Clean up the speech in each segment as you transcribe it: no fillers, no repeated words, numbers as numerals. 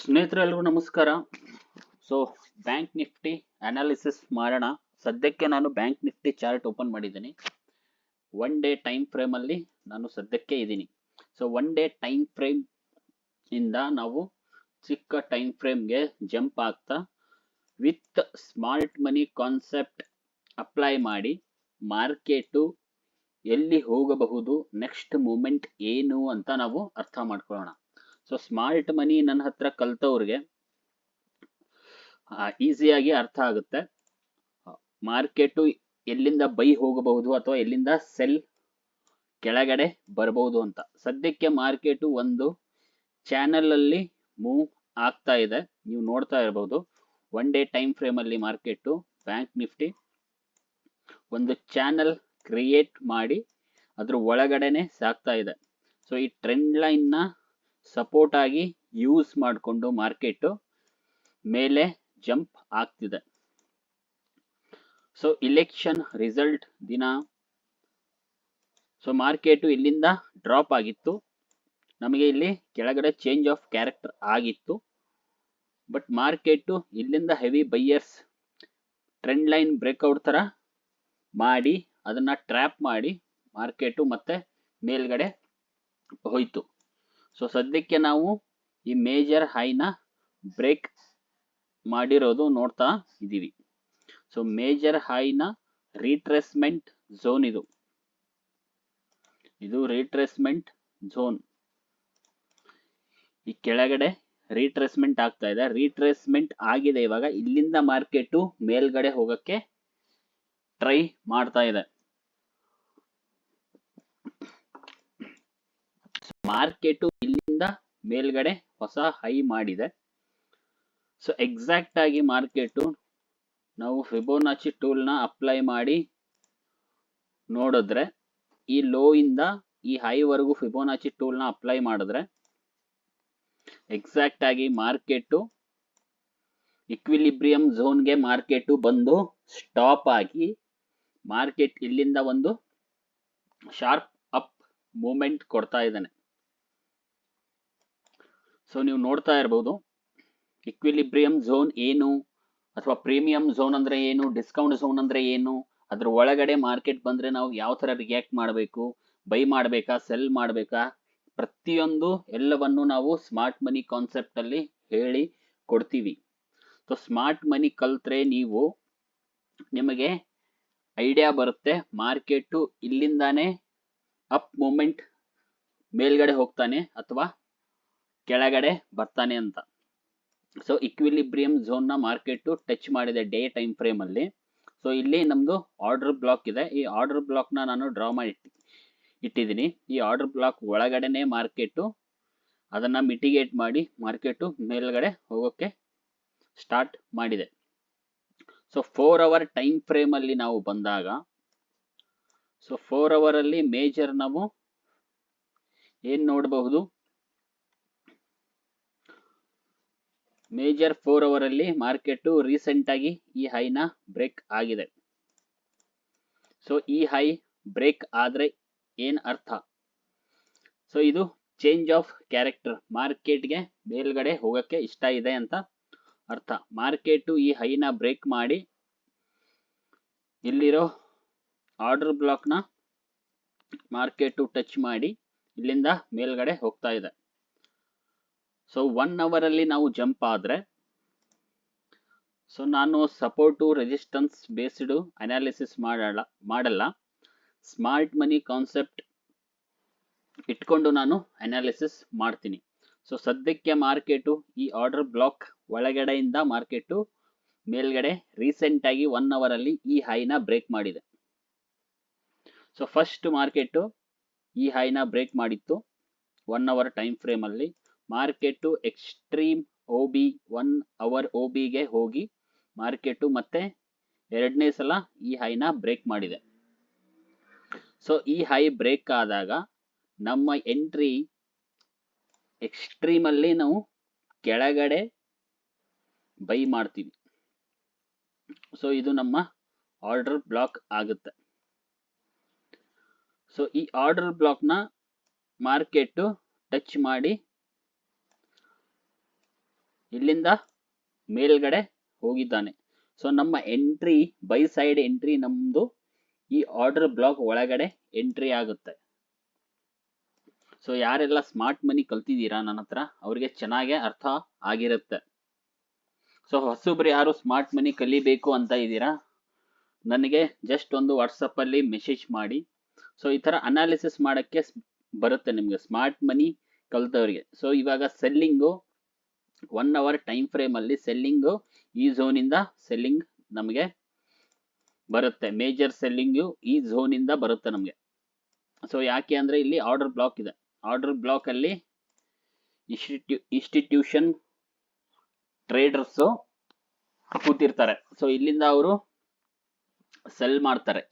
ಸ್ನೇಹಿತರೆಲ್ಲರಿಗೂ ನಮಸ್ಕಾರ. So bank Nifty analysis ಮಾಡೋಣ. ಸದ್ಯಕ್ಕೆ ನಾನು ಬ್ಯಾಂಕ್ ನಿಫ್ಟಿ ಚಾರ್ಟ್ ಓಪನ್ ಮಾಡಿದ್ದೀನಿ. 1 ಡೇ ಟೈಮ್ ಫ್ರೇಮ್ ಅಲ್ಲಿ ನಾನು ಸದ್ಯಕ್ಕೆ ಇದ್ದೀನಿ. ಸೊ 1 ಡೇ ಟೈಮ್ ಫ್ರೇಮ್ ಇಂದ ನಾವು ಚಿಕ್ಕ ಟೈಮ್ ಫ್ರೇಮ್ಗೆ ಜಂಪ್ ಆಗ್ತಾ with smart money concept apply ಮಾಡಿ ಮಾರ್ಕೆಟು ಎಲ್ಲಿ ಹೋಗಬಹುದು, ನೆಕ್ಸ್ಟ್ ಮೂಮೆಂಟ್ ಏನು ಅಂತ ನಾವು ಅರ್ಥ ಮಾಡ್ಕೊಳ್ಳೋಣ. ಸೊ ಸ್ಮಾರ್ಟ್ ಮನಿ ನನ್ನ ಹತ್ರ ಕಲ್ತವ್ರಿಗೆ ಈಸಿಯಾಗಿ ಅರ್ಥ ಆಗುತ್ತೆ. ಮಾರ್ಕೆಟು ಎಲ್ಲಿಂದ ಬೈ ಹೋಗಬಹುದು ಅಥವಾ ಎಲ್ಲಿಂದ ಸೆಲ್ ಕೆಳಗಡೆ ಬರಬಹುದು ಅಂತ. ಸದ್ಯಕ್ಕೆ ಮಾರ್ಕೆಟು ಒಂದು ಚಾನಲ್ ಅಲ್ಲಿ ಮೂವ್ ಆಗ್ತಾ ಇದೆ, ನೀವು ನೋಡ್ತಾ ಇರಬಹುದು. 1 ಡೇ ಟೈಮ್ ಫ್ರೇಮ್ ಅಲ್ಲಿ ಮಾರ್ಕೆಟು ಬ್ಯಾಂಕ್ ನಿಫ್ಟಿ ಒಂದು ಚಾನಲ್ ಕ್ರಿಯೇಟ್ ಮಾಡಿ ಅದ್ರ ಒಳಗಡೆನೆ ಸಾಗ್ತಾ ಇದೆ. ಸೊ ಈ ಟ್ರೆಂಡ್ ಲೈನ್ ನ ಸಪೋರ್ಟ್ ಆಗಿ ಯೂಸ್ ಮಾಡಿಕೊಂಡು ಮಾರ್ಕೆಟ್ ಮೇಲೆ ಜಂಪ್ ಆಗ್ತಿದೆ. ಸೊ ಇಲೆಕ್ಷನ್ ರಿಸಲ್ಟ್ ದಿನ ಸೊ ಮಾರ್ಕೆಟ್ ಇಲ್ಲಿಂದ ಡ್ರಾಪ್ ಆಗಿತ್ತು, ನಮಗೆ ಇಲ್ಲಿ ಕೆಳಗಡೆ ಚೇಂಜ್ ಆಫ್ ಕ್ಯಾರೆಕ್ಟರ್ ಆಗಿತ್ತು. ಬಟ್ ಮಾರ್ಕೆಟ್ ಇಲ್ಲಿಂದ heavy buyers trend line breakout ತರ ಮಾಡಿ ಅದನ್ನ ಟ್ರ್ಯಾಪ್ ಮಾಡಿ ಮಾರ್ಕೆಟ್ ಮತ್ತೆ ಮೇಲ್ಗಡೆ ಹೋಯ್ತು. ಸೊ ಸದ್ಯಕ್ಕೆ ನಾವು ಈ ಮೇಜರ್ ಹೈನ ಬ್ರೇಕ್ ಮಾಡಿರೋದು ನೋಡ್ತಾ ಇದ್ದೀವಿ. ಸೊ ಮೇಜರ್ ಹೈನ ರಿಟ್ರೇಸ್ಮೆಂಟ್ ಝೋನ್ ಇದು ರಿಟ್ರೇಸ್ಮೆಂಟ್ ಝೋನ್. ಈ ಕೆಳಗಡೆ ರಿಟ್ರೇಸ್ಮೆಂಟ್ ಆಗ್ತಾ ಇದೆ, ರಿಟ್ರೇಸ್ಮೆಂಟ್ ಆಗಿದೆ. ಇವಾಗ ಇಲ್ಲಿಂದ ಮಾರ್ಕೆಟ್ ಮೇಲ್ಗಡೆ ಹೋಗಕ್ಕೆ ಟ್ರೈ ಮಾಡ್ತಾ ಇದೆ. ಮಾರ್ಕೆಟ್ ಇಲ್ಲಿಂದ ಮೇಲ್ಗಡೆ ಹೊಸ ಹೈ ಮಾಡಿದೆ. ಸೊ ಎಕ್ಸಾಕ್ಟ್ ಆಗಿ ಮಾರ್ಕೆಟ್ ನಾವು ಫಿಬೋನಾಚಿ ಟೂಲ್ ನ ಅಪ್ಲೈ ಮಾಡಿ ನೋಡಿದ್ರೆ ಈ ಲೋ ಇಂದ ಈ ಹೈ ವರೆಗೂ ಫಿಬೋನಾಚಿ ಟೂಲ್ ನ ಅಪ್ಲೈ ಮಾಡಿದ್ರೆ ಎಕ್ಸಾಕ್ಟ್ ಆಗಿ ಮಾರ್ಕೆಟ್ ಇಕ್ವಿಲಿಬ್ರಿಯಂ ಝೋನ್ಗೆ ಮಾರ್ಕೆಟ್ ಬಂದು ಸ್ಟಾಪ್ ಆಗಿ ಮಾರ್ಕೆಟ್ ಇಲ್ಲಿಂದ ಒಂದು ಶಾರ್ಪ್ ಅಪ್ ಮೂವ್ಮೆಂಟ್ ಕೊಡ್ತಾ ಇದ್ದಾನೆ. ಸೊ ನೀವು ನೋಡ್ತಾ ಇರಬಹುದು ಇಕ್ವಿಲಿಬ್ರಿಯಂ ಝೋನ್ ಏನು, ಅಥವಾ ಪ್ರೀಮಿಯಂ ಝೋನ್ ಅಂದ್ರೆ ಏನು, ಡಿಸ್ಕೌಂಟ್ ಝೋನ್ ಅಂದ್ರೆ ಏನು, ಅದ್ರ ಒಳಗಡೆ ಮಾರ್ಕೆಟ್ ಬಂದ್ರೆ ನಾವು ಯಾವ ತರ ರಿಯಾಕ್ಟ್ ಮಾಡಬೇಕು, ಬೈ ಮಾಡಬೇಕಾ, ಸೆಲ್ ಮಾಡಬೇಕಾ, ಪ್ರತಿಯೊಂದು ಎಲ್ಲವನ್ನು ನಾವು ಸ್ಮಾರ್ಟ್ ಮನಿ ಕಾನ್ಸೆಪ್ಟ್ ಅಲ್ಲಿ ಹೇಳಿ ಕೊಡ್ತೀವಿ. ಸೊ ಸ್ಮಾರ್ಟ್ ಮನಿ ಕಲ್ತ್ರೆ ನಿಮಗೆ ಐಡಿಯಾ ಬರುತ್ತೆ ಮಾರ್ಕೆಟ್ ಇಲ್ಲಿಂದಾನೇ ಅಪ್ ಮೂಮೆಂಟ್ ಮೇಲ್ಗಡೆ ಹೋಗ್ತಾನೆ ಅಥವಾ ಕೆಳಗಡೆ ಬರ್ತಾನೆ ಅಂತ. ಸೊ ಇಕ್ವಿಲಿಬ್ರಿಯಂ ಝೋನ್ ನ ಮಾರ್ಕೆಟ್ ಟಚ್ ಮಾಡಿದೆ ಡೇ ಟೈಮ್ ಫ್ರೇಮ್ ಅಲ್ಲಿ. ಸೊ ಇಲ್ಲಿ ನಮ್ದು ಆರ್ಡರ್ ಬ್ಲಾಕ್ ಇದೆ, ಈ ಆರ್ಡರ್ ಬ್ಲಾಕ್ ನ ನಾನು ಡ್ರಾ ಮಾಡಿ ಇಟ್ಟಿದ್ದೀನಿ. ಈ ಆರ್ಡರ್ ಬ್ಲಾಕ್ ಒಳಗಡೆನೆ ಮಾರ್ಕೆಟ್ ಅದನ್ನ ಮಿಟಿಗೇಟ್ ಮಾಡಿ ಮಾರ್ಕೆಟ್ ಮೇಲ್ಗಡೆ ಹೋಗೋಕೆ ಸ್ಟಾರ್ಟ್ ಮಾಡಿದೆ. ಸೊ 4 ಅವರ್ ಟೈಮ್ ಫ್ರೇಮ್ ಅಲ್ಲಿ ನಾವು ಬಂದಾಗ, ಸೊ 4 ಅವರ್ ಅಲ್ಲಿ ಮೇಜರ್ ನಾವು ಏನ್ ನೋಡಬಹುದು, ಮೇಜರ್ 4 ಅವರ್ ಅಲ್ಲಿ ಮಾರ್ಕೆಟ್ ರೀಸೆಂಟ್ ಆಗಿ ಈ ಹೈನ ಬ್ರೇಕ್ ಆಗಿದೆ. ಸೊ ಈ ಹೈ ಬ್ರೇಕ್ ಆದ್ರೆ ಏನ್ ಅರ್ಥ, ಸೊ ಇದು ಚೇಂಜ್ ಆಫ್ ಕ್ಯಾರೆಕ್ಟರ್, ಮಾರ್ಕೆಟ್ಗೆ ಮೇಲ್ಗಡೆ ಹೋಗಕ್ಕೆ ಇಷ್ಟ ಇದೆ ಅಂತ ಅರ್ಥ. ಮಾರ್ಕೆಟ್ ಈ ಹೈನ ಬ್ರೇಕ್ ಮಾಡಿ ಇಲ್ಲಿರೋ ಆರ್ಡರ್ ಬ್ಲಾಕ್ ನ ಮಾರ್ಕೆಟ್ ಟಚ್ ಮಾಡಿ ಇಲ್ಲಿಂದ ಮೇಲ್ಗಡೆ ಹೋಗ್ತಾ ಇದೆ. ಸೊ 1 ಅವರ್ ಅಲ್ಲಿ ನಾವು ಜಂಪ್ ಆದ್ರೆ, ಸೊ ನಾನು ಸಪೋರ್ಟು ರೆಸಿಸ್ಟೆನ್ಸ್ ಬೇಸ್ಡ್ ಅನಾಲಿಸಿಸ್ ಮಾಡಲ್ಲ, ಸ್ಮಾರ್ಟ್ ಮನಿ ಕಾನ್ಸೆಪ್ಟ್ ಇಟ್ಕೊಂಡು ನಾನು ಅನಾಲಿಸಿಸ್ ಮಾಡ್ತೀನಿ. ಸೊ ಸದ್ಯಕ್ಕೆ ಮಾರ್ಕೆಟ್ ಈ ಆರ್ಡರ್ ಬ್ಲಾಕ್ ಒಳಗಡೆಯಿಂದ ಮಾರ್ಕೆಟ್ ಮೇಲ್ಗಡೆ ರೀಸೆಂಟ್ ಆಗಿ 1 ಅವರ್ ಅಲ್ಲಿ ಈ ಹೈನ ಬ್ರೇಕ್ ಮಾಡಿದೆ. ಸೊ ಫಸ್ಟ್ ಮಾರ್ಕೆಟ್ ಈ ಹೈನ ಬ್ರೇಕ್ ಮಾಡಿತ್ತು 1 ಅವರ್ ಟೈಮ್ ಫ್ರೇಮ್ ಅಲ್ಲಿ. Market extreme OB 1 hour OB ಗೆ ಹೋಗಿ ಮಾರ್ಕೆಟ್ ಮತ್ತೆ ಎರಡನೇ ಸಲ ಈ ಹೈನ ಬ್ರೇಕ್ ಮಾಡಿದೆ. ಸೊ ಈ ಹೈ ಬ್ರೇಕ್ ಆದಾಗ ನಮ್ಮ ಎಂಟ್ರಿ ಎಕ್ಸ್ಟ್ರೀಮ್ ಅಲ್ಲಿ ನಾವು ಕೆಳಗಡೆ ಬೈ ಮಾಡ್ತೀವಿ. ಸೊ ಇದು ನಮ್ಮ ಆರ್ಡರ್ ಬ್ಲಾಕ್ ಆಗುತ್ತೆ. ಸೊ ಈ ಆರ್ಡರ್ ಬ್ಲಾಕ್ ನ ಮಾರ್ಕೆಟ್ ಟಚ್ ಮಾಡಿ ಇಲ್ಲಿಂದ ಮೇಲ್ಗಡೆ ಹೋಗಿದ್ದಾನೆ. ಸೊ ನಮ್ಮ ಎಂಟ್ರಿ ಬೈ ಸೈಡ್ ಎಂಟ್ರಿ ನಮ್ದು ಈ ಆರ್ಡರ್ ಬ್ಲಾಕ್ ಒಳಗಡೆ ಎಂಟ್ರಿ ಆಗುತ್ತೆ. ಸೊ ಯಾರೆಲ್ಲ ಸ್ಮಾರ್ಟ್ ಮನಿ ಕಲ್ತಿದ್ದೀರಾ ನನ್ನ ಹತ್ರ ಅವ್ರಿಗೆ ಚೆನ್ನಾಗೆ ಅರ್ಥ ಆಗಿರುತ್ತೆ. ಸೊ ಹೊಸಬ್ರು ಯಾರು ಸ್ಮಾರ್ಟ್ ಮನಿ ಕಲಿಬೇಕು ಅಂತ ಇದ್ದೀರಾ, ನನಗೆ ಜಸ್ಟ್ ಒಂದು ವಾಟ್ಸಪ್ ಅಲ್ಲಿ ಮೆಸೇಜ್ ಮಾಡಿ. ಸೊ ಈ ತರ ಅನಾಲಿಸಿಸ್ ಮಾಡಕ್ಕೆ ಬರುತ್ತೆ ನಿಮ್ಗೆ ಸ್ಮಾರ್ಟ್ ಮನಿ ಕಲ್ತವ್ರಿಗೆ. ಸೊ ಇವಾಗ ಸೆಲ್ಲಿಂಗು 1 ಅವರ್ ಟೈಮ್ ಫ್ರೇಮ್ ಅಲ್ಲಿ ಸೆಲ್ಲಿಂಗು ಈ ಝೋನ್ ಇಂದ ಸೆಲ್ಲಿಂಗ್ ನಮಗೆ ಬರುತ್ತೆ. ಮೇಜರ್ ಸೆಲ್ಲಿಂಗು ಈ ಝೋನ್ ಇಂದ ಬರುತ್ತೆ ನಮಗೆ. ಸೊ ಯಾಕೆ ಅಂದ್ರೆ ಇಲ್ಲಿ ಆರ್ಡರ್ ಬ್ಲಾಕ್ ಇದೆ. ಆರ್ಡರ್ ಬ್ಲಾಕ್ ಅಲ್ಲಿ ಇನ್ಸ್ಟಿಟ್ಯೂಷನ್ ಟ್ರೇಡರ್ಸ್ ಕೂತಿರ್ತಾರೆ. ಸೊ ಇಲ್ಲಿಂದ ಅವರು ಸೆಲ್ ಮಾಡ್ತಾರೆ.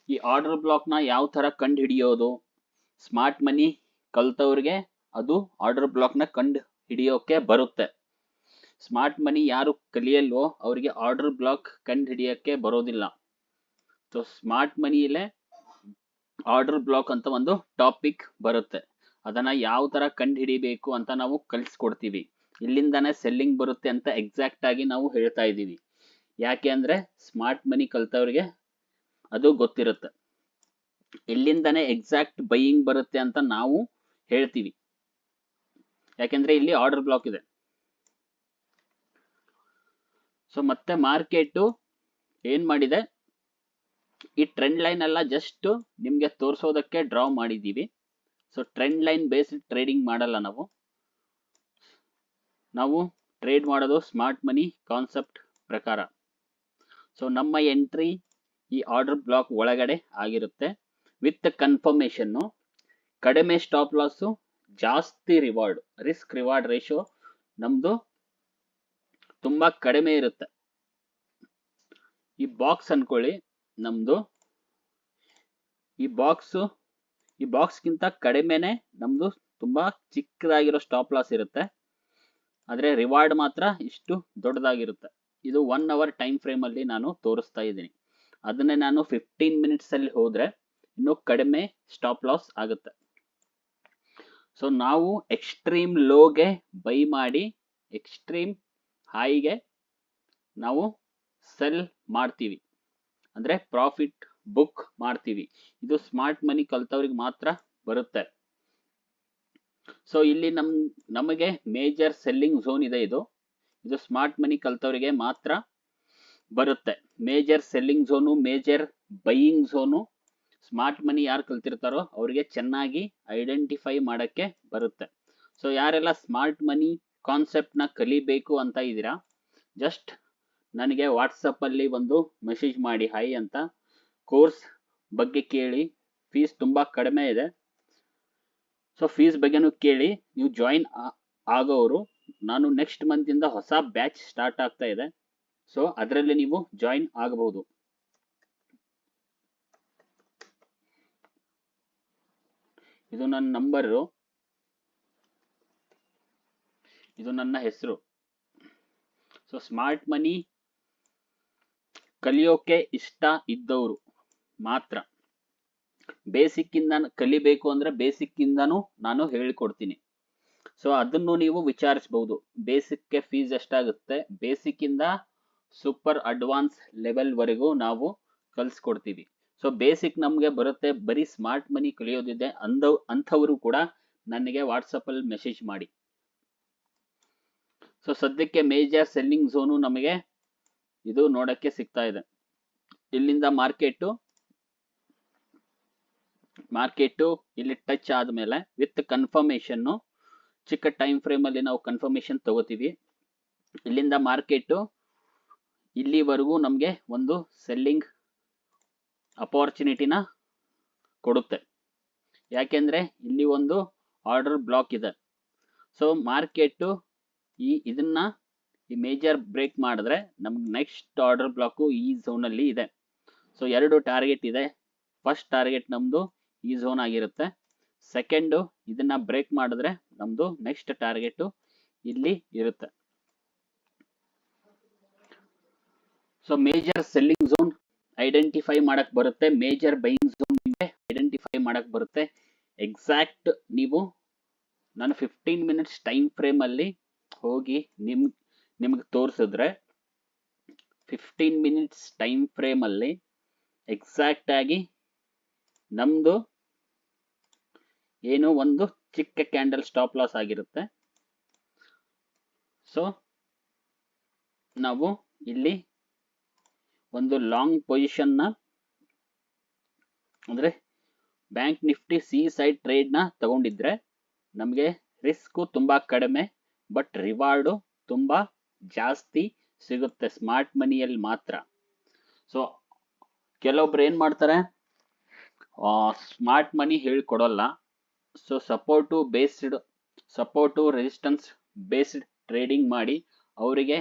ಈ ಆರ್ಡರ್ ಬ್ಲಾಕ್ ನ ಯಾವ ತರ ಕಂಡು ಹಿಡಿಯೋದು, ಸ್ಮಾರ್ಟ್ ಮನಿ ಕಲ್ತವ್ರಿಗೆ ಅದು ಆರ್ಡರ್ ಬ್ಲಾಕ್ ನ ಕಂಡು ಹಿಡಿಯೋಕೆ ಬರುತ್ತೆ. ಸ್ಮಾರ್ಟ್ ಮನಿ ಯಾರು ಕಲಿಯಲ್ವೋ ಅವರಿಗೆ ಆರ್ಡರ್ ಬ್ಲಾಕ್ ಕಂಡು ಹಿಡಿಯೋಕೆ ಬರೋದಿಲ್ಲ. ಸೊ ಸ್ಮಾರ್ಟ್ ಮನಿಯಲ್ಲೇ ಆರ್ಡರ್ ಬ್ಲಾಕ್ ಅಂತ ಒಂದು ಟಾಪಿಕ್ ಬರುತ್ತೆ. ಅದನ್ನ ಯಾವ ತರ ಕಂಡು ಹಿಡಿಬೇಕು ಅಂತ ನಾವು ಕಲಿಸ್ಕೊಡ್ತೀವಿ. ಇಲ್ಲಿಂದಾನೇ ಸೆಲ್ಲಿಂಗ್ ಬರುತ್ತೆ ಅಂತ ಎಕ್ಸಾಕ್ಟ್ ಆಗಿ ನಾವು ಹೇಳ್ತಾ ಇದ್ದೀವಿ. ಯಾಕೆ ಅಂದ್ರೆ ಸ್ಮಾರ್ಟ್ ಮನಿ ಕಲ್ತವ್ರಿಗೆ ಅದು ಗೊತ್ತಿರುತ್ತೆ. ಇಲ್ಲಿಂದಾನೇ ಎಕ್ಸಾಕ್ಟ್ ಬೈಯಿಂಗ್ ಬರುತ್ತೆ ಅಂತ ನಾವು ಹೇಳ್ತೀವಿ. ಯಾಕೆಂದ್ರೆ ಇಲ್ಲಿ ಆರ್ಡರ್ ಬ್ಲಾಕ್ ಇದೆ. ಸೊ ಮತ್ತೆ ಮಾರ್ಕೆಟ್ ಏನ್ ಮಾಡಿದೆ, ಈ ಟ್ರೆಂಡ್ ಲೈನ್ ಎಲ್ಲ ಜಸ್ಟ್ ನಿಮ್ಗೆ ತೋರಿಸೋದಕ್ಕೆ ಡ್ರಾ ಮಾಡಿದೀವಿ. So trend line based trading ಮಾಡಲ್ಲ ನಾವು ಟ್ರೇಡ್ ಮಾಡೋದು ಸ್ಮಾರ್ಟ್ ಮನಿ ಕಾನ್ಸೆಪ್ಟ್ ಪ್ರಕಾರ. ಸೊ ನಮ್ಮ ಎಂಟ್ರಿ ಈ ಆರ್ಡರ್ ಬ್ಲಾಕ್ ಒಳಗಡೆ ಆಗಿರುತ್ತೆ ವಿತ್ ಕನ್ಫರ್ಮೇಶನ್. ಕಡಿಮೆ ಸ್ಟಾಪ್ ಲಾಸ್, ಜಾಸ್ತಿ ರಿವಾರ್ಡ್. ರಿಸ್ಕ್ ರಿವಾರ್ಡ್ ರೇಷಿಯೋ ನಮ್ದು ತುಂಬಾ ಕಡಿಮೆ ಇರುತ್ತೆ. ಈ ಬಾಕ್ಸ್ ಅನ್ಕೊಳ್ಳಿ ನಮ್ದು, ಈ ಬಾಕ್ಸ್ಗಿಂತ ಕಡಿಮೆನೆ ನಮ್ದು ತುಂಬಾ ಚಿಕ್ಕದಾಗಿರೋ ಸ್ಟಾಪ್ ಲಾಸ್ ಇರುತ್ತೆ. ಆದ್ರೆ ರಿವಾರ್ಡ್ ಮಾತ್ರ ಇಷ್ಟು ದೊಡ್ಡದಾಗಿರುತ್ತೆ. ಇದು 1 ಅವರ್ ಟೈಮ್ ಫ್ರೇಮ್ ಅಲ್ಲಿ ನಾನು ತೋರಿಸ್ತಾ ಇದ್ದೀನಿ. ಅದನ್ನೇ ನಾನು 15 ಮಿನಿಟ್ಸ್ ಅಲ್ಲಿ ಹೋದ್ರೆ ಇನ್ನು ಕಡಿಮೆ ಸ್ಟಾಪ್ ಲಾಸ್ ಆಗುತ್ತೆ. ಸೊ ನಾವು ಎಕ್ಸ್ಟ್ರೀಮ್ ಲೋಗೆ ಬೈ ಮಾಡಿ ಎಕ್ಸ್ಟ್ರೀಮ್ ಹೈಗೆ ನಾವು ಸೆಲ್ ಮಾಡ್ತೀವಿ, ಅಂದ್ರೆ ಪ್ರಾಫಿಟ್ ಬುಕ್ ಮಾಡ್ತೀವಿ. ಇದು ಸ್ಮಾರ್ಟ್ ಮನಿ ಕಲ್ತವ್ರಿಗೆ ಮಾತ್ರ ಬರುತ್ತೆ. ಸೊ ಇಲ್ಲಿ ನಮಗೆ ಮೇಜರ್ ಸೆಲ್ಲಿಂಗ್ ಝೋನ್ ಇದೆ. ಇದು ಸ್ಮಾರ್ಟ್ ಮನಿ ಕಲ್ತವರಿಗೆ ಮಾತ್ರ ಬರುತ್ತೆ. Major selling zone, major buying zone smart ಮನಿ ಯಾರು ಕಲ್ತಿರ್ತಾರೋ ಅವರಿಗೆ ಚೆನ್ನಾಗಿ ಐಡೆಂಟಿಫೈ ಮಾಡಕ್ಕೆ ಬರುತ್ತೆ. ಸೊ ಯಾರೆಲ್ಲ ಸ್ಮಾರ್ಟ್ ಮನಿ ಕಾನ್ಸೆಪ್ಟ್ ನ ಕಲಿಬೇಕು ಅಂತ ಇದ್ದೀರಾ, ಜಸ್ಟ್ ನನಗೆ ವಾಟ್ಸಪ್ ಅಲ್ಲಿ ಒಂದು ಮೆಸೇಜ್ ಮಾಡಿ ಹೈ ಅಂತ. ಕೋರ್ಸ್ ಬಗ್ಗೆ ಕೇಳಿ, ಫೀಸ್ ತುಂಬಾ ಕಡಿಮೆ ಇದೆ. ಸೊ ಫೀಸ್ ಬಗ್ಗೆನೂ ಕೇಳಿ ನೀವು ಜಾಯಿನ್ ಆಗೋರು. ನಾನು ನೆಕ್ಸ್ಟ್ ಮಂತ್ ಇಂದ ಹೊಸ ಬ್ಯಾಚ್ ಸ್ಟಾರ್ಟ್ ಆಗ್ತಾ ಇದೆ. ಸೊ ಅದರಲ್ಲಿ ನೀವು ಜಾಯಿನ್ ಆಗಬಹುದು. ಇದು ನನ್ನ ನಂಬರು, ಇದು ನನ್ನ ಹೆಸರು. ಸೊ ಸ್ಮಾರ್ಟ್ ಮನಿ ಕಲಿಯೋಕೆ ಇಷ್ಟ ಇದ್ದವರು ಮಾತ್ರ. ಬೇಸಿಕ್ ಇಂದ ಕಲಿಬೇಕು ಅಂದ್ರೆ ಬೇಸಿಕ್ ಇಂದಾನು ನಾನು ಹೇಳಿಕೊಡ್ತೀನಿ. ಸೊ ಅದನ್ನು ನೀವು ವಿಚಾರಿಸಬಹುದು. ಬೇಸಿಕ್ಗೆ ಫೀಸ್ ಎಷ್ಟಾಗುತ್ತೆ, ಬೇಸಿಕ್ ಇಂದ ಸೂಪರ್ ಅಡ್ವಾನ್ಸ್ ಲೆವೆಲ್ ವರೆಗೂ ನಾವು ಕಲಿಸ್ಕೊಡ್ತೀವಿ. ಸೊ ಬೇಸಿಕ್ ನಮ್ಗೆ ಬರುತ್ತೆ, ಬರೀ ಸ್ಮಾರ್ಟ್ ಮನಿ ಕಲಿಯೋದಿದೆ ಅಂಥವರು ಕೂಡ ನನಗೆ ವಾಟ್ಸಪ್ ಅಲ್ಲಿ ಮೆಸೇಜ್ ಮಾಡಿ. ಸೊ ಸದ್ಯಕ್ಕೆ ಮೇಜರ್ ಸೆಲ್ಲಿಂಗ್ ಝೋನು ನಮಗೆ ಇದು ನೋಡಕ್ಕೆ ಸಿಗ್ತಾ ಇದೆ. ಇಲ್ಲಿಂದ ಮಾರ್ಕೆಟ್ ಇಲ್ಲಿ ಟಚ್ ಆದ್ಮೇಲೆ ವಿತ್ ಕನ್ಫರ್ಮೇಶನ್, ಚಿಕ್ಕ ಟೈಮ್ ಫ್ರೇಮ್ ಅಲ್ಲಿ ನಾವು ಕನ್ಫರ್ಮೇಶನ್ ತಗೋತೀವಿ. ಇಲ್ಲಿಂದ ಮಾರ್ಕೆಟ್ ಇಲ್ಲಿವರೆಗೂ ನಮಗೆ ಒಂದು ಸೆಲ್ಲಿಂಗ್ ಅಪಾರ್ಚುನಿಟಿನ ಕೊಡುತ್ತೆ. ಯಾಕೆಂದ್ರೆ ಇಲ್ಲಿ ಒಂದು ಆರ್ಡರ್ ಬ್ಲಾಕ್ ಇದೆ. ಸೊ ಮಾರ್ಕೆಟ್ ಇದನ್ನ ಈ ಮೇಜರ್ ಬ್ರೇಕ್ ಮಾಡಿದ್ರೆ ನಮ್ಗೆ ನೆಕ್ಸ್ಟ್ ಆರ್ಡರ್ ಬ್ಲಾಕ್ ಈ ಝೋನ್ ಅಲ್ಲಿ ಇದೆ. ಸೊ 2 ಟಾರ್ಗೆಟ್ ಇದೆ. ಫಸ್ಟ್ ಟಾರ್ಗೆಟ್ ನಮ್ದು ಈ ಝೋನ್ ಆಗಿರುತ್ತೆ. ಸೆಕೆಂಡ್ ಇದನ್ನ ಬ್ರೇಕ್ ಮಾಡಿದ್ರೆ ನಮ್ದು ನೆಕ್ಸ್ಟ್ ಟಾರ್ಗೆಟ್ ಇಲ್ಲಿ ಇರುತ್ತೆ. So major selling zone identify ಮಾಡಕ್ ಬರುತ್ತೆ, ಮೇಜರ್ ಬೈಯಿಂಗ್ ಝೋನ್ ನಿಮಗೆ ಐಡೆಂಟಿಫೈ ಮಾಡಕ್ ಬರುತ್ತೆ. ಎಕ್ಸಾಕ್ಟ್ ನೀವು ನಾನು 15 ಮಿನಿಟ್ಸ್ ಟೈಮ್ ಫ್ರೇಮ್ ಅಲ್ಲಿ ಹೋಗಿ ನಿಮ್ಗೆ ತೋರಿಸಿದ್ರೆ 15 ಮಿನಿಟ್ಸ್ ಟೈಮ್ ಫ್ರೇಮ್ ಅಲ್ಲಿ ಎಕ್ಸಾಕ್ಟ್ ಆಗಿ ನಮ್ದು ಏನು ಒಂದು ಚಿಕ್ಕ ಕ್ಯಾಂಡಲ್ ಸ್ಟಾಪ್ ಲಾಸ್ ಆಗಿರುತ್ತೆ. ಸೊ ನಾವು ಇಲ್ಲಿ ಒಂದು ಲಾಂಗ್ ಪೊಸಿಷನ್ ನ ಅಂದ್ರೆ bank Nifty C side trade ನ ತಗೊಂಡಿದ್ರೆ ನಮಗೆ ರಿಸ್ಕ್ ತುಂಬಾ ಕಡಿಮೆ ಬಟ್ ರಿವಾರ್ಡು ತುಂಬಾ ಜಾಸ್ತಿ ಸಿಗುತ್ತೆ ಸ್ಮಾರ್ಟ್ ಮನಿಯಲ್ಲಿ ಮಾತ್ರ. ಸೊ ಕೆಲವೊಬ್ರು ಏನ್ ಮಾಡ್ತಾರೆ, ಸ್ಮಾರ್ಟ್ ಮನಿ ಹೇಳ್ಕೊಡಲ್ಲ. So support resistance based trading ಮಾಡಿ ಅವರಿಗೆ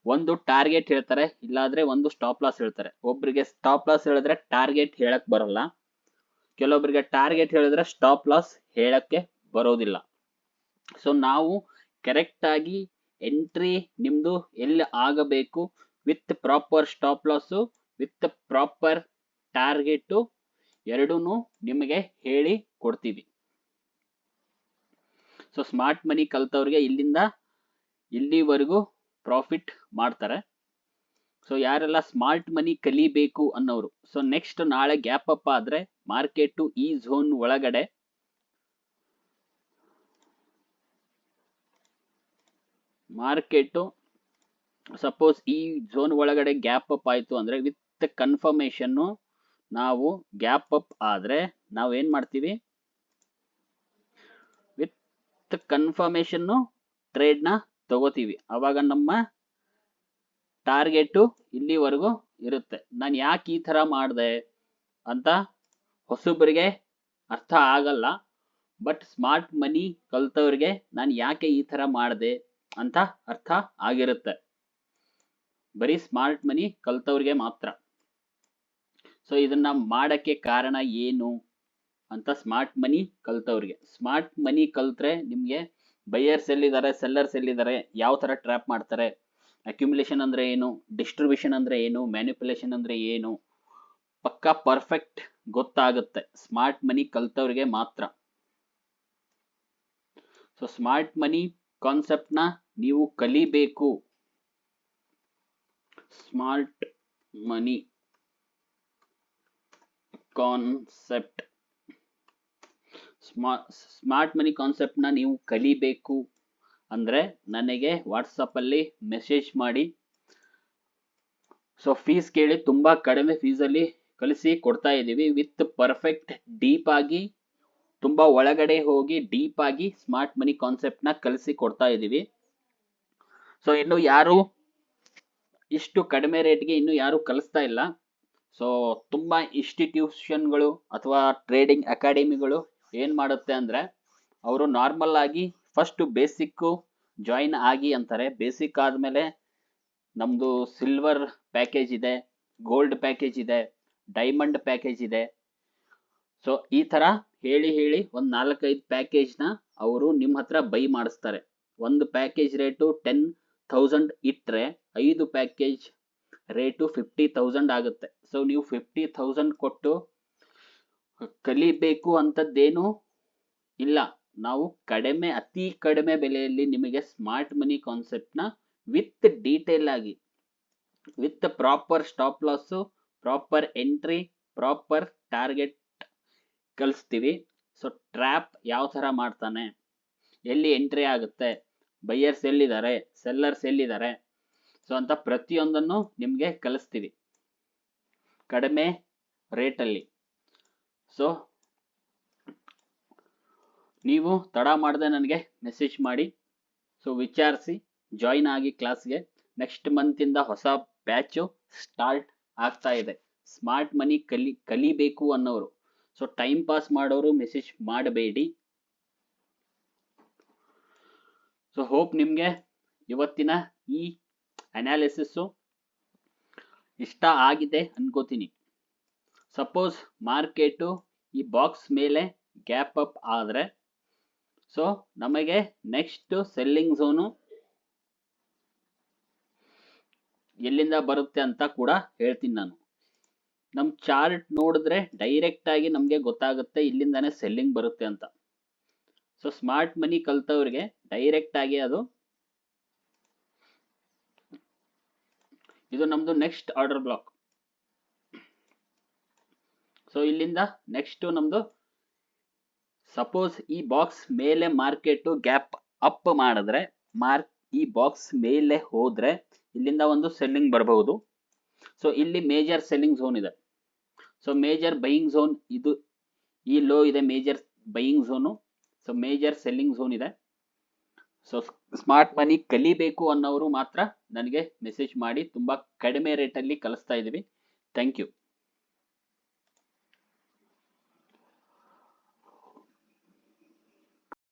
ಒಂದು ಟಾರ್ಗೆಟ್ ಹೇಳ್ತಾರೆ, ಇಲ್ಲಾದ್ರೆ ಒಂದು ಸ್ಟಾಪ್ ಲಾಸ್ ಹೇಳ್ತಾರೆ. ಒಬ್ಬರಿಗೆ ಸ್ಟಾಪ್ ಲಾಸ್ ಹೇಳಿದ್ರೆ ಟಾರ್ಗೆಟ್ ಹೇಳಕ್ ಬರಲ್ಲ, ಕೆಲವೊಬ್ಬರಿಗೆ ಟಾರ್ಗೆಟ್ ಹೇಳಿದ್ರೆ ಸ್ಟಾಪ್ ಲಾಸ್ ಹೇಳಕ್ಕೆ ಬರೋದಿಲ್ಲ. ಸೊ ನಾವು ಕರೆಕ್ಟ್ ಆಗಿ ಎಂಟ್ರಿ ನಿಮ್ದು ಎಲ್ಲಿ ಆಗಬೇಕು with proper stop loss with proper target ಎರಡೂ ನಿಮಗೆ ಹೇಳಿ ಕೊಡ್ತೀವಿ. ಸೊ ಸ್ಮಾರ್ಟ್ ಮನಿ ಕಲ್ತವ್ರಿಗೆ ಇಲ್ಲಿಂದ ಇಲ್ಲಿವರೆಗೂ ಪ್ರಾಫಿಟ್ ಮಾಡ್ತಾರೆ. ಸೊ ಯಾರೆಲ್ಲ ಸ್ಮಾರ್ಟ್ ಮನಿ ಕಲಿಬೇಕು ಅನ್ನೋರು, ಸೊ ನೆಕ್ಸ್ಟ್ ನಾಳೆ ಗ್ಯಾಪ್ ಅಪ್ ಆದ್ರೆ ಮಾರ್ಕೆಟ್ ಈ ಝೋನ್ ಒಳಗಡೆ ಸಪೋಸ್ ಈ ಝೋನ್ ಒಳಗಡೆ ಗ್ಯಾಪ್ ಅಪ್ ಆಯ್ತು ಅಂದ್ರೆ ವಿತ್ ಕನ್ಫರ್ಮೇಶನ್ ನಾವು ಗ್ಯಾಪ್ ಅಪ್ ಆದ್ರೆ ನಾವು ಏನ್ ಮಾಡ್ತೀವಿ, ವಿತ್ ಕನ್ಫರ್ಮೇಶನ್ ಟ್ರೇಡ್ ನ ತಗೋತೀವಿ. ಅವಾಗ ನಮ್ಮ ಟಾರ್ಗೆಟ್ ಇಲ್ಲಿವರೆಗೂ ಇರುತ್ತೆ. ನಾನು ಯಾಕೆ ಈ ತರ ಮಾಡಿದೆ ಅಂತ ಹೊಸಬರಿಗೆ ಅರ್ಥ ಆಗಲ್ಲ, ಬಟ್ ಸ್ಮಾರ್ಟ್ ಮನಿ ಕಲ್ತವ್ರಿಗೆ ನಾನು ಯಾಕೆ ಈ ತರ ಮಾಡಿದೆ ಅಂತ ಅರ್ಥ ಆಗಿರುತ್ತೆ. ಬರೀ ಸ್ಮಾರ್ಟ್ ಮನಿ ಕಲ್ತವ್ರಿಗೆ ಮಾತ್ರ. ಸೊ ಇದನ್ನ ಮಾಡಕ್ಕೆ ಕಾರಣ ಏನು ಅಂತ ಸ್ಮಾರ್ಟ್ ಮನಿ ಕಲ್ತವ್ರಿಗೆ. ಸ್ಮಾರ್ಟ್ ಮನಿ ಕಲ್ತ್ರೆ ನಿಮ್ಗೆ ಬೈಯರ್ಸ್ ಎಲ್ಲಿದ್ದಾರೆ, ಸೆಲ್ಲರ್ಸ್ ಎಲ್ಲಿದ್ದಾರೆ, ಯಾವ ತರ ಟ್ರ್ಯಾಪ್ ಮಾಡ್ತಾರೆ, ಅಕ್ಯುಮುಲೇಷನ್ ಅಂದ್ರೆ ಏನು, ಡಿಸ್ಟ್ರಿಬ್ಯೂಷನ್ ಅಂದ್ರೆ ಏನು, ಮ್ಯಾನಿಪುಲೇಷನ್ ಅಂದ್ರೆ ಏನು ಪಕ್ಕಾ ಪರ್ಫೆಕ್ಟ್ ಗೊತ್ತಾಗುತ್ತೆ ಸ್ಮಾರ್ಟ್ ಮನಿ ಕಲ್ತವ್ರಿಗೆ ಮಾತ್ರ. ಸೊ ಸ್ಮಾರ್ಟ್ ಮನಿ ಕಾನ್ಸೆಪ್ಟ್ ನ ನೀವು ಕಲಿಬೇಕು. ಸ್ಮಾರ್ಟ್ ಮನಿ ಕಾನ್ಸೆಪ್ಟ್ ನ ನೀವು ಕಲಿಬೇಕು ಅಂದ್ರೆ ನನಗೆ ವಾಟ್ಸಪ್ ಅಲ್ಲಿ ಮೆಸೇಜ್ ಮಾಡಿ. ಸೊ ಫೀಸ್ ಕೇಳಿ ತುಂಬಾ ಕಡಿಮೆ ಫೀಸ್ ಅಲ್ಲಿ ಕಲಿಸಿ ಕೊಡ್ತಾ ಇದೀವಿ. ವಿತ್ ಪರ್ಫೆಕ್ಟ್ ಡೀಪ್ ಆಗಿ ತುಂಬಾ ಒಳಗಡೆ ಹೋಗಿ ಡೀಪ್ ಆಗಿ ಸ್ಮಾರ್ಟ್ ಮನಿ ಕಾನ್ಸೆಪ್ಟ್ ನ ಕಲಿಸಿ ಕೊಡ್ತಾ ಇದೀವಿ. ಸೊ ಇನ್ನು ಯಾರು ಇಷ್ಟು ಕಡಿಮೆ ರೇಟ್ಗೆ ಇನ್ನು ಯಾರು ಕಲಿಸ್ತಾ ಇಲ್ಲ. ಸೊ ತುಂಬಾ ಇನ್ಸ್ಟಿಟ್ಯೂಷನ್ಗಳು ಅಥವಾ ಟ್ರೇಡಿಂಗ್ ಅಕಾಡೆಮಿಗಳು ಏನ್ ಮಾಡುತ್ತೆ ಅಂದ್ರೆ ಅವರು ನಾರ್ಮಲ್ ಆಗಿ ಫಸ್ಟ್ ಬೇಸಿಕ್ ಜಾಯಿನ್ ಆಗಿ ಅಂತಾರೆ. ಬೇಸಿಕ್ ಆದ್ಮೇಲೆ ನಮ್ದು ಸಿಲ್ವರ್ ಪ್ಯಾಕೇಜ್ ಇದೆ, ಗೋಲ್ಡ್ ಪ್ಯಾಕೇಜ್ ಇದೆ, ಡೈಮಂಡ್ ಪ್ಯಾಕೇಜ್ ಇದೆ. ಸೊ ಈ ತರ ಹೇಳಿ ಒಂದ್ 4-5 ಪ್ಯಾಕೇಜ್ ನ ಅವರು ನಿಮ್ಮ ಹತ್ರ ಬೈ ಮಾಡಿಸ್ತಾರೆ. ಒಂದು ಪ್ಯಾಕೇಜ್ ರೇಟು 10,000 ಇಟ್ರೆ 5 ಪ್ಯಾಕೇಜ್ ರೇಟು 50,000 ಆಗುತ್ತೆ. ಸೊ ನೀವು 50,000 ಕೊಟ್ಟು ಕಲಿಬೇಕು ಅಂತದ್ದೇನು ಇಲ್ಲ. ನಾವು ಅತಿ ಕಡಿಮೆ ಬೆಲೆಯಲ್ಲಿ ನಿಮಗೆ ಸ್ಮಾರ್ಟ್ ಮನಿ ಕಾನ್ಸೆಪ್ಟ್ ನ ವಿತ್ ಡೀಟೇಲ್ ಆಗಿ with proper stop loss, proper entry, proper target ಕಲಿಸ್ತೀವಿ. ಸೊ ಟ್ರ್ಯಾಪ್ ಯಾವ ತರ ಮಾಡ್ತಾನೆ, ಎಲ್ಲಿ ಎಂಟ್ರಿ ಆಗುತ್ತೆ, ಬೈಯರ್ಸ್ ಎಲ್ಲಿದ್ದಾರೆ, ಸೆಲ್ಲರ್ಸ್ ಎಲ್ಲಿದ್ದಾರೆ, ಸೊ ಅಂತ ಪ್ರತಿಯೊಂದನ್ನು ನಿಮ್ಗೆ ಕಲಿಸ್ತೀವಿ ಕಡಿಮೆ ರೇಟಲ್ಲಿ. ಸೊ ನೀವು ತಡ ಮಾಡದೆ ನನಗೆ ಮೆಸೇಜ್ ಮಾಡಿ, ಸೊ ವಿಚಾರಿಸಿ ಜಾಯಿನ್ ಆಗಿ ಕ್ಲಾಸ್ಗೆ. ನೆಕ್ಸ್ಟ್ ಮಂತ್ ಇಂದ ಹೊಸ ಬ್ಯಾಚ್ ಸ್ಟಾರ್ಟ್ ಆಗ್ತಾ ಇದೆ. ಸ್ಮಾರ್ಟ್ ಮನಿ ಕಲಿಬೇಕು ಅನ್ನೋರು, ಸೊ ಟೈಮ್ ಪಾಸ್ ಮಾಡೋರು ಮೆಸೇಜ್ ಮಾಡಬೇಡಿ. ಸೊ ಹೋಪ್ ನಿಮ್ಗೆ ಇವತ್ತಿನ ಈ ಅನಾಲಿಸಿಸ್ ಇಷ್ಟ ಆಗಿದೆ ಅನ್ಕೋತೀನಿ. ಸಪೋಸ್ ಮಾರ್ಕೆಟು ಈ ಬಾಕ್ಸ್ ಮೇಲೆ ಗ್ಯಾಪ್ ಅಪ್ ಆದ್ರೆ ಸೊ ನಮಗೆ ನೆಕ್ಸ್ಟ್ ಸೆಲ್ಲಿಂಗ್ ಝೋನು ಎಲ್ಲಿಂದ ಬರುತ್ತೆ ಅಂತ ಕೂಡ ಹೇಳ್ತೀನಿ ನಾನು. ನಮ್ ಚಾರ್ಟ್ ನೋಡಿದ್ರೆ ಡೈರೆಕ್ಟ್ ಆಗಿ ನಮ್ಗೆ ಗೊತ್ತಾಗುತ್ತೆ ಇಲ್ಲಿಂದಾನೆ ಸೆಲ್ಲಿಂಗ್ ಬರುತ್ತೆ ಅಂತ. ಸೊ ಸ್ಮಾರ್ಟ್ ಮನಿ ಕಲ್ತವ್ರಿಗೆ ಡೈರೆಕ್ಟ್ ಆಗಿ ಅದು ಇದು ನಮ್ದು ನೆಕ್ಸ್ಟ್ ಆರ್ಡರ್ ಬ್ಲಾಕ್. ಸೊ ಇಲ್ಲಿಂದ ನೆಕ್ಸ್ಟ್ ನಮ್ದು ಸಪೋಸ್ ಈ ಬಾಕ್ಸ್ ಮೇಲೆ ಮಾರ್ಕೆಟ್ ಗ್ಯಾಪ್ ಅಪ್ ಮಾಡಿದ್ರೆ, ಈ ಬಾಕ್ಸ್ ಮೇಲೆ ಹೋದ್ರೆ ಇಲ್ಲಿಂದ ಒಂದು ಸೆಲ್ಲಿಂಗ್ ಬರಬಹುದು. ಸೊ ಇಲ್ಲಿ ಮೇಜರ್ ಸೆಲ್ಲಿಂಗ್ ಝೋನ್ ಇದೆ. ಸೊ ಮೇಜರ್ ಬೈಯಿಂಗ್ ಝೋನ್ ಇದು, ಈ ಲೋ ಇದೆ major buying zone. So major selling zone ಇದೆ. ಸೊ ಸ್ಮಾರ್ಟ್ ಮನಿ ಕಲಿಬೇಕು ಅನ್ನೋರು ಮಾತ್ರ ನನಗೆ ಮೆಸೇಜ್ ಮಾಡಿ, ತುಂಬಾ ಕಡಿಮೆ ರೇಟಲ್ಲಿ ಕಲಿಸ್ತಾ ಇದೀವಿ. Thank you.